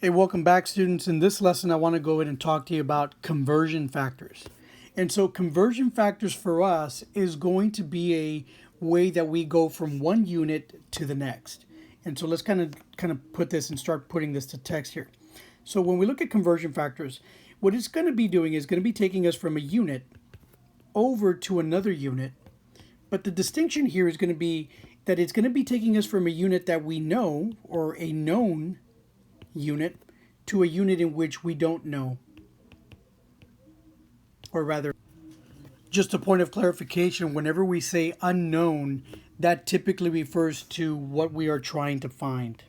Hey, welcome back, students. In this lesson, I want to go ahead and talk to you about conversion factors. And so conversion factors for us is going to be a way that we go from one unit to the next. And so let's kind of put this and start putting this to text here. So when we look at conversion factors, what it's going to be doing is going to be taking us from a unit over to another unit. But the distinction here is going to be that it's going to be taking us from a unit that we know, or a known unit, to a unit in which we don't know. Or rather, just a point of clarification, whenever we say unknown, that typically refers to what we are trying to find.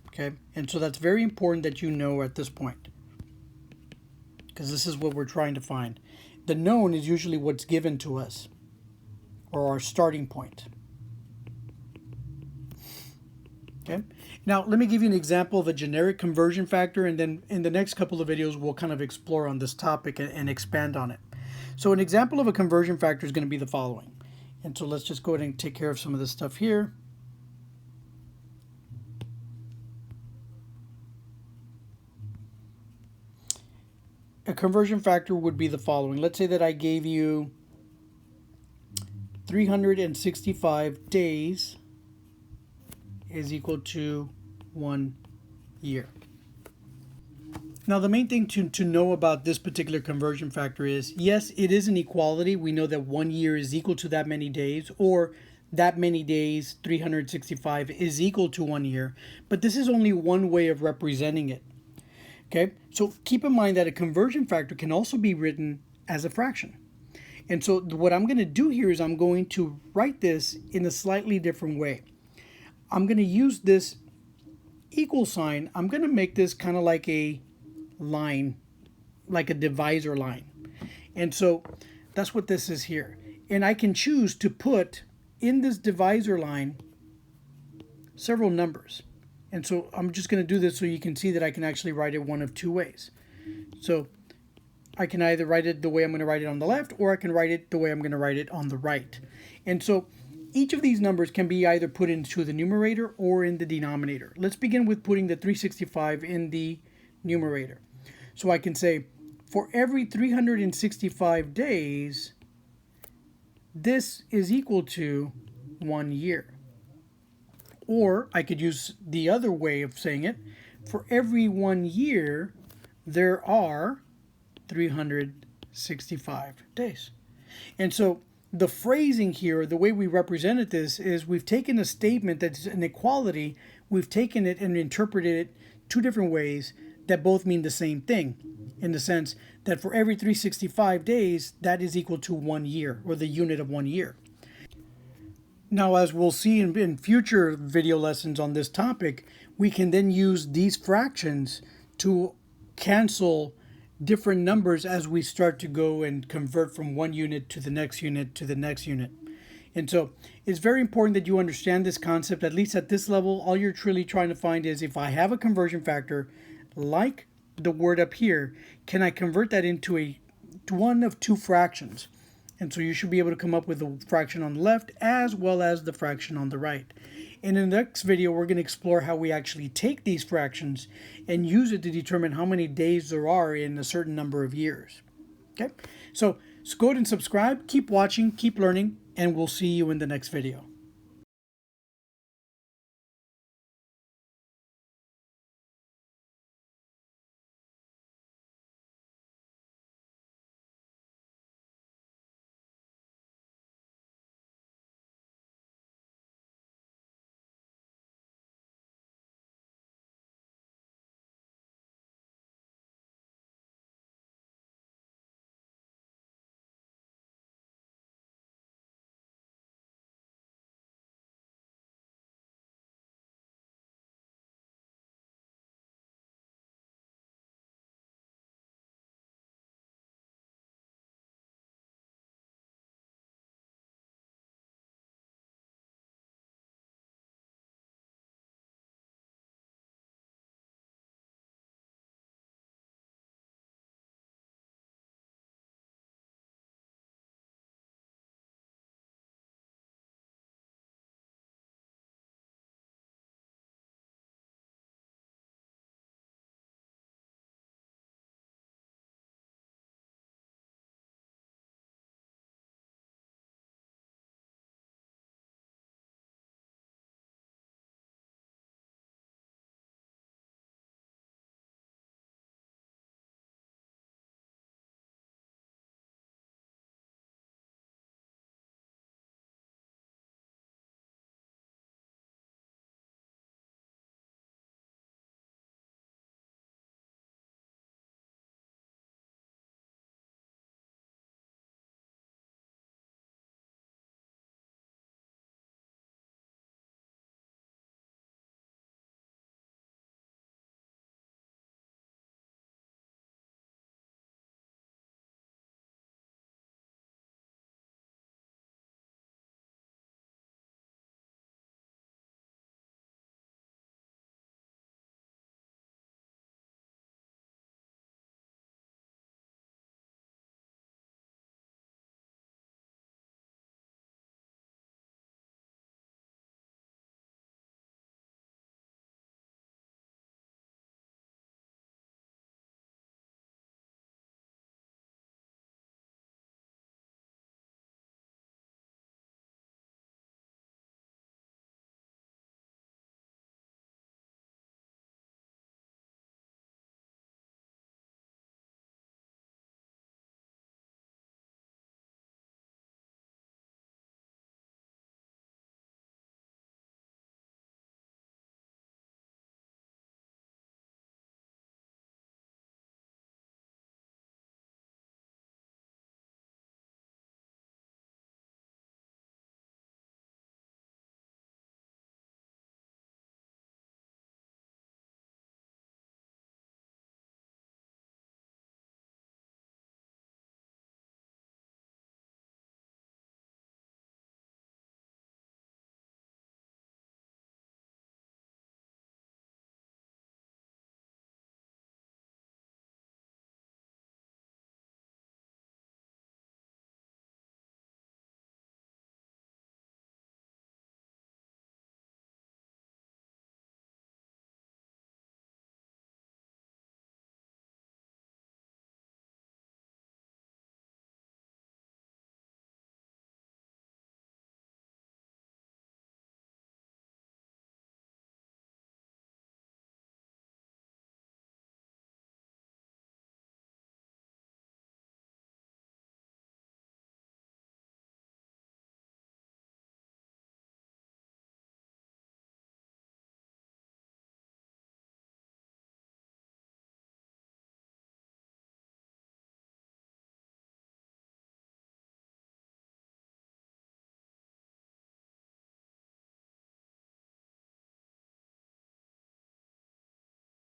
Okay, and so that's very important that you know at this point, because this is what we're trying to find. The known is usually what's given to us, or our starting point. Okay. Now, let me give you an example of a generic conversion factor, and then in the next couple of videos, we'll kind of explore on this topic and expand on it. So an example of a conversion factor is going to be the following. And so let's just go ahead and take care of some of this stuff here. A conversion factor would be the following. Let's say that I gave you 365 days is equal to 1 year. Now, the main thing to know about this particular conversion factor is, yes, it is an equality. We know that 1 year is equal to that many days, or that many days, 365, is equal to 1 year. But this is only one way of representing it. Okay, so keep in mind that a conversion factor can also be written as a fraction. And so what I'm going to do here is I'm going to write this in a slightly different way. I'm going to use this equal sign. I'm going to make this kind of like a line, like a divisor line. And so that's what this is here. And I can choose to put in this divisor line several numbers. And so I'm just going to do this so you can see that I can actually write it one of two ways. So I can either write it the way I'm going to write it on the left, or I can write it the way I'm going to write it on the right. And so each of these numbers can be either put into the numerator or in the denominator. Let's begin with putting the 365 in the numerator. So I can say, for every 365 days, this is equal to 1 year. Or I could use the other way of saying it. For every 1 year, there are 365 days. And so the phrasing here, the way we represented this, is we've taken a statement that's an equality, we've taken it and interpreted it two different ways that both mean the same thing, in the sense that for every 365 days, that is equal to 1 year, or the unit of 1 year. Now, as we'll see in future video lessons on this topic, we can then use these fractions to cancel different numbers as we start to go and convert from one unit to the next unit to the next unit. And so it's very important that you understand this concept. At least at this level, all you're truly trying to find is, if I have a conversion factor like the word up here, can I convert that into one of two fractions? And so you should be able to come up with the fraction on the left as well as the fraction on the right. And in the next video, we're going to explore how we actually take these fractions and use it to determine how many days there are in a certain number of years. Okay, so go ahead and subscribe, keep watching, keep learning, and we'll see you in the next video.